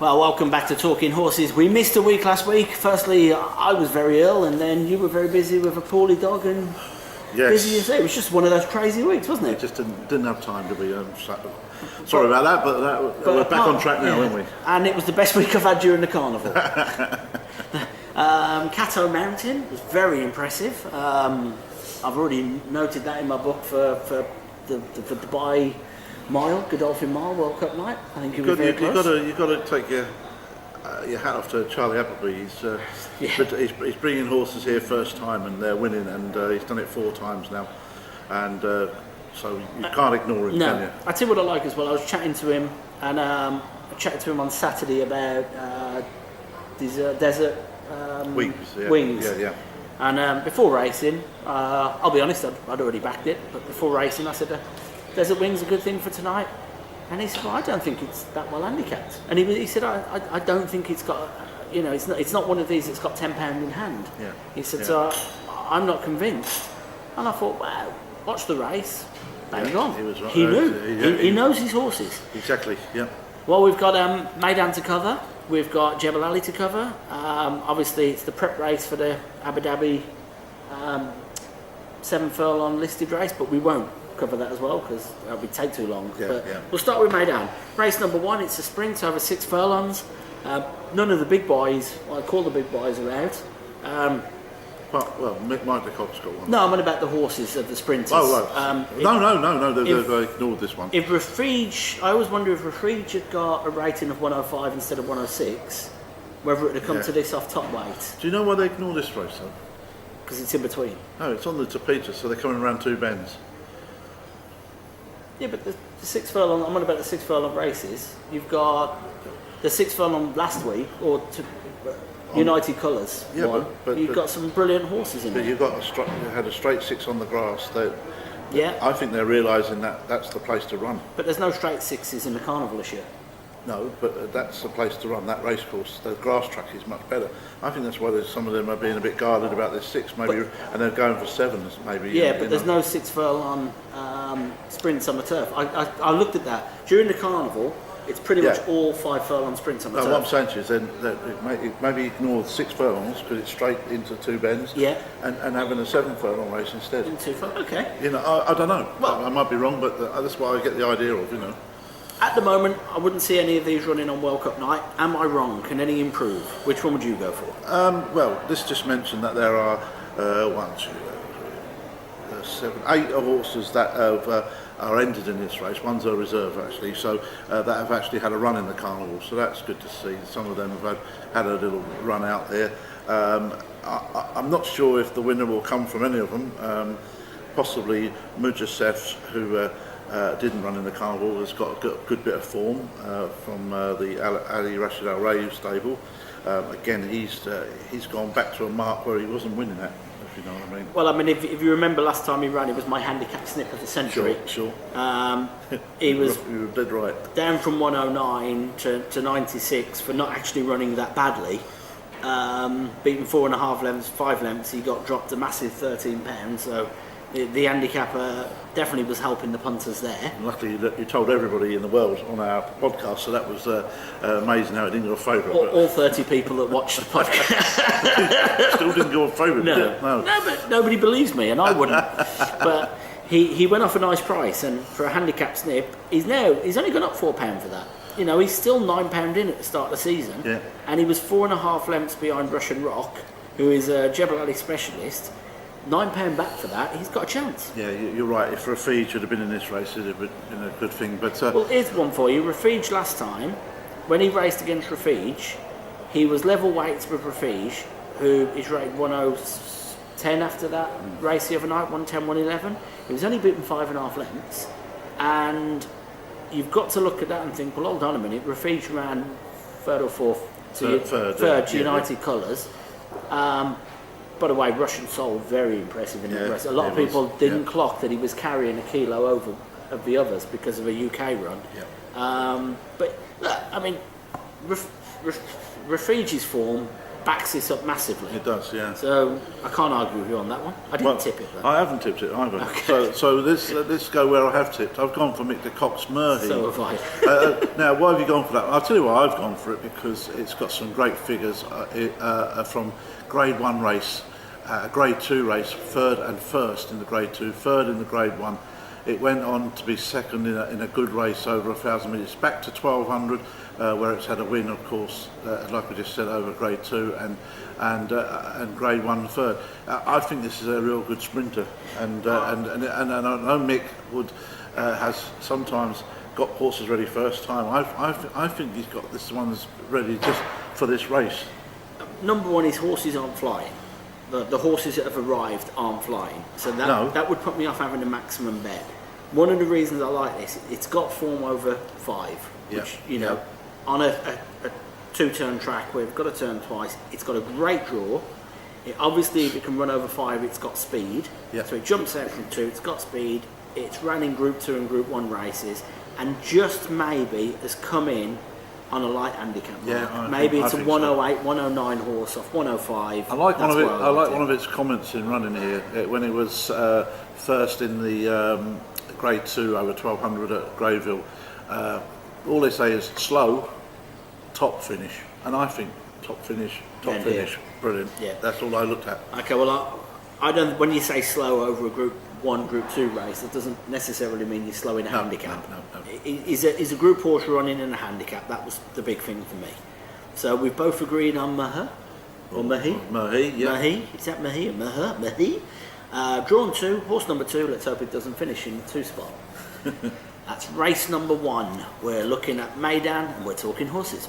Well, welcome back to Talking Horses. We missed a week last week. Firstly, I was very ill, and then you were very busy with a poorly dog, and busy as it was just one of those crazy weeks, wasn't it? We just didn't have time to be. Sorry about that, but we're back on track now, aren't we? And it was the best week I've had during the carnival. Cato Mountain was very impressive. I've already noted that in my book for the Dubai Mile, Godolphin Mile World Cup night. I think you were very close. You've got to take your hat off to Charlie Appleby. He's bringing horses here first time, and they're winning, and he's done it 4 times now, and so you can't ignore him, can you? I tell you what I like as well. I was chatting to him, and I chatted to him on Saturday about these desert wings. Yeah. And before racing, I'll be honest, I'd already backed it, but before racing I said, desert wings a good thing for tonight? And he said, well, I don't think it's that well handicapped. And he said, I don't think it's got, it's not one of these that's got £10 in hand. Yeah. He said, so I'm not convinced. And I thought, wow, watch the race, bang on. He was right. He knew. He knows his horses. Exactly, yeah. Well, we've got MEYDAN to cover. We've got Jebel Ali to cover. Obviously, it's the prep race for the Abu Dhabi 7 furlong listed race, but we won't cover that as well because that would take too long. We'll start with MEYDAN. Race number 1, it's a sprint over 6 furlongs. None of the big boys, what I call the big boys, are out. Well, Mike de Kock's got one. No, I'm on about the horses of the sprinters. Oh, right. No, they've ignored this one. If Refuge, I always wonder if Refuge had got a rating of 105 instead of 106, whether it would have come to this off top weight. Do you know why they ignore this race though? Because it's in between. No, it's on the Tapeta, so they're coming around 2 bends. Yeah, but the 6 furlong, I'm on about the 6 furlong races. You've got the 6 furlong last week, or United Colours. Yeah, but you've got some brilliant horses in there. You've got you had a straight 6 on the grass. Yeah. I think they're realising that that's the place to run. But there's no straight 6s in the carnival this year. No, but that's the place to run, that race course. The grass track is much better. I think that's why some of them are being a bit guarded about this 6, maybe, and they're going for 7s, maybe. Yeah, but there's no 6 furlong sprints on the turf. I looked at that. During the carnival, it's pretty much all 5 furlong sprints on the turf. What I'm saying to you is then maybe ignore the 6 furlongs because it's straight into 2 bends. Yeah. And having a 7 furlong race instead. In 2 furlong, okay. I don't know. Well, I might be wrong, but that's what I get the idea of. At the moment, I wouldn't see any of these running on World Cup night. Am I wrong? Can any improve? Which one would you go for? Well, this just mentioned that there are 7, 8 horses that are entered in this race. One's a reserve actually, so that have actually had a run in the carnival. So that's good to see. Some of them have had a little run out there. I'm not sure if the winner will come from any of them. Possibly Mujasef, who didn't run in the carnival, has got a good bit of form from the Ali Rashid Al Rayu stable. Again, he's gone back to a mark where he wasn't winning at, if you know what I mean. Well, I mean, if you remember last time he ran, it was my handicap snip of the century. Sure. He was you were dead right. Down from 109 to 96 for not actually running that badly. Beaten 4.5 lengths, 5 lengths, he got dropped a massive £13, so the handicapper definitely was helping the punters there. And luckily you told everybody in the world on our podcast, so that was amazing how it didn't go favourite. All 30 people that watched the podcast. Still didn't go favourite, did it? No, but nobody believes me, and I wouldn't. But he went off a nice price, and for a handicap snip, he's only gone up £4 for that. He's still £9 in at the start of the season, and he was 4.5 lengths behind Russian Rock, who is a Jebel Ali specialist. £9 back for that, he's got a chance. Yeah, you're right. If Refuge should have been in this race, it'd have been a good thing. But well, here's one for you. Refuge last time, when he raced against Refuge, he was level weights with Refuge, who is rated 110 after that race the other night, 110, 111. He was only beaten 5.5 lengths, and you've got to look at that and think, well, hold on a minute. Refuge ran third or fourth to United Colours. By the way, Russian Soul, very impressive in the race. A lot of people didn't clock that he was carrying a kilo over of the others because of a UK run. But look, I mean, Refuge's form backs this up massively. It does, yeah. So I can't argue with you on that one. I didn't tip it though. I haven't tipped it either. Okay. So let's go where I have tipped. I've gone for Mick de Kock's Merhy. So have I. Now, why have you gone for that? I'll tell you why I've gone for it, because it's got some great figures from Grade 1 race, Grade 2 race, third and first in the Grade 2, third in the Grade 1. It went on to be second in a good race over 1,000 metres, back to 1,200, where it's had a win, of course, like we just said, over Grade 2 and Grade 1 third. I think this is a real good sprinter, and I know Mick has sometimes got horses ready first time. I think he's got this one's ready just for this race. Number one, his horses aren't flying. The horses that have arrived aren't flying, so that would put me off having a maximum bet. One of the reasons I like this, it's got form over 5, which on a two-turn track where we've got to turn twice, it's got a great draw. Obviously, if it can run over 5, it's got speed. So it jumps out from 2, it's got speed. It's ran in Group 2 and Group 1 races, and just maybe has come in on a light handicap. Maybe it's a 108, 109 horse off 105. I like one of its comments in running here when it was first in the Grade 2 over 1,200 at Greyville. All they say is slow, top finish, and I think top finish, brilliant. Yeah, that's all I looked at. Okay, well I don't. When you say slow over a Group 1, Group 2 race, that doesn't necessarily mean you're slow in a handicap. No. Is a group horse running in a handicap? That was the big thing for me. So we've both agreed on Merhy or Merhy. Merhy, yeah. Merhy, is that Merhy or Merhy? Drawn 2, horse number 2. Let's hope it doesn't finish in the 2 spot. That's race number 1. We're looking at MEYDAN and we're talking horses.